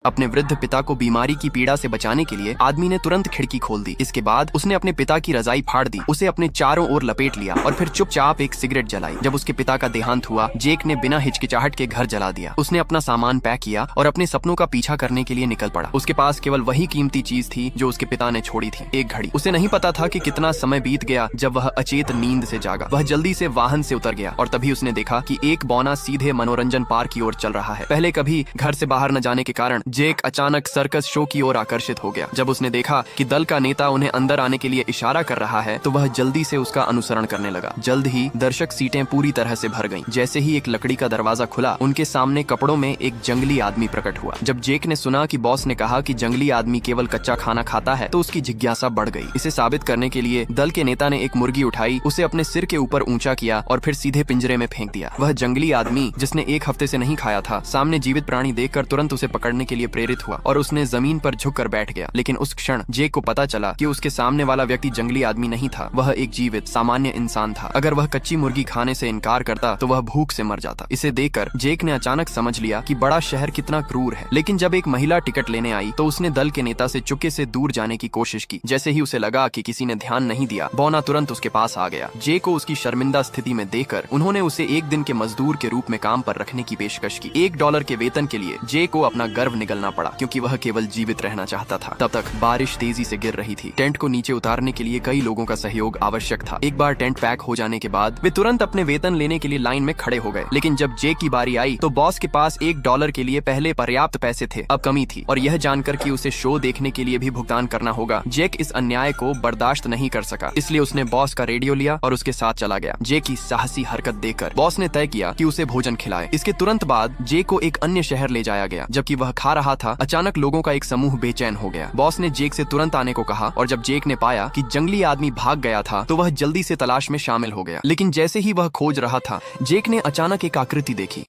अपने वृद्ध पिता को बीमारी की पीड़ा से बचाने के लिए आदमी ने तुरंत खिड़की खोल दी। इसके बाद उसने अपने पिता की रजाई फाड़ दी, उसे अपने चारों ओर लपेट लिया और फिर चुपचाप एक सिगरेट जलाई। जब उसके पिता का देहांत हुआ, जेक ने बिना हिचकिचाहट के घर जला दिया। उसने अपना सामान पैक किया और अपने सपनों का पीछा करने के लिए निकल पड़ा। उसके पास केवल वही कीमती चीज थी जो उसके पिता ने छोड़ी थी, एक घड़ी। उसे नहीं पता था कि कितना समय बीत गया जब वह अचेत नींद से जागा। वह जल्दी से वाहन से उतर गया और तभी उसने देखा कि एक बौना सीधे मनोरंजन पार्क की ओर चल रहा है। पहले कभी घर से बाहर न जाने के कारण जेक अचानक सर्कस शो की ओर आकर्षित हो गया। जब उसने देखा कि दल का नेता उन्हें अंदर आने के लिए इशारा कर रहा है तो वह जल्दी से उसका अनुसरण करने लगा। जल्द ही दर्शक सीटें पूरी तरह से भर गईं। जैसे ही एक लकड़ी का दरवाजा खुला, उनके सामने कपड़ों में एक जंगली आदमी प्रकट हुआ। जब जेक ने सुना कि बॉस ने कहा कि जंगली आदमी केवल कच्चा खाना खाता है तो उसकी जिज्ञासा बढ़ गई। इसे साबित करने के लिए दल के नेता ने एक मुर्गी उठाई, उसे अपने सिर के ऊपर ऊंचा किया और फिर सीधे पिंजरे में फेंक दिया। वह जंगली आदमी, जिसने एक हफ्ते से नहीं खाया था, सामने जीवित प्राणी देखकर तुरंत उसे पकड़ने के लिए प्रेरित हुआ और उसने जमीन पर झुककर बैठ गया। लेकिन उस क्षण जेक को पता चला कि उसके सामने वाला व्यक्ति जंगली आदमी नहीं था, वह एक जीवित सामान्य इंसान था। अगर वह कच्ची मुर्गी खाने से इनकार करता तो वह भूख से मर जाता। इसे देखकर जेक ने अचानक समझ लिया कि बड़ा शहर कितना क्रूर है। लेकिन जब एक महिला टिकट लेने आई तो उसने दल के नेता से चुपके से दूर जाने की कोशिश की। जैसे ही उसे लगा कि किसी ने ध्यान नहीं दिया, बौना तुरंत उसके पास आ गया। जेक को उसकी शर्मिंदा स्थिति में देखकर उन्होंने उसे एक दिन के मजदूर के रूप में काम पर रखने की पेशकश की। $1 के वेतन के लिए जेक को अपना गर्व निगलना पड़ा, क्योंकि वह केवल जीवित रहना चाहता था। तब तक बारिश तेजी से गिर रही थी। टेंट को नीचे उतारने के लिए कई लोगों का सहयोग आवश्यक था। एक बार टेंट पैक हो जाने के बाद वे तुरंत अपने वेतन लेने के लिए लाइन में खड़े हो गए। लेकिन जब जेक की बारी आई तो बॉस के पास $1 के लिए पहले पर्याप्त पैसे थे, अब कमी थी। और यह जानकर कि उसे शो देखने के लिए भी भुगतान करना होगा, जेक इस अन्याय को बर्दाश्त नहीं कर सका। इसलिए उसने बॉस का रेडियो लिया और उसके साथ चला गया। जेक की साहसी हरकत देखकर बॉस ने तय किया कि उसे भोजन खिलाए। इसके तुरंत बाद जेक को एक अन्य शहर ले जाया गया। जबकि वह खा रहा था, अचानक लोगों का एक समूह बेचैन हो गया। बॉस ने जेक से तुरंत आने को कहा और जब जेक ने पाया कि जंगली आदमी भाग गया था तो वह जल्दी से तलाश में शामिल हो गया। लेकिन जैसे ही वह खोज रहा था, जेक ने अचानक एक आकृति देखी।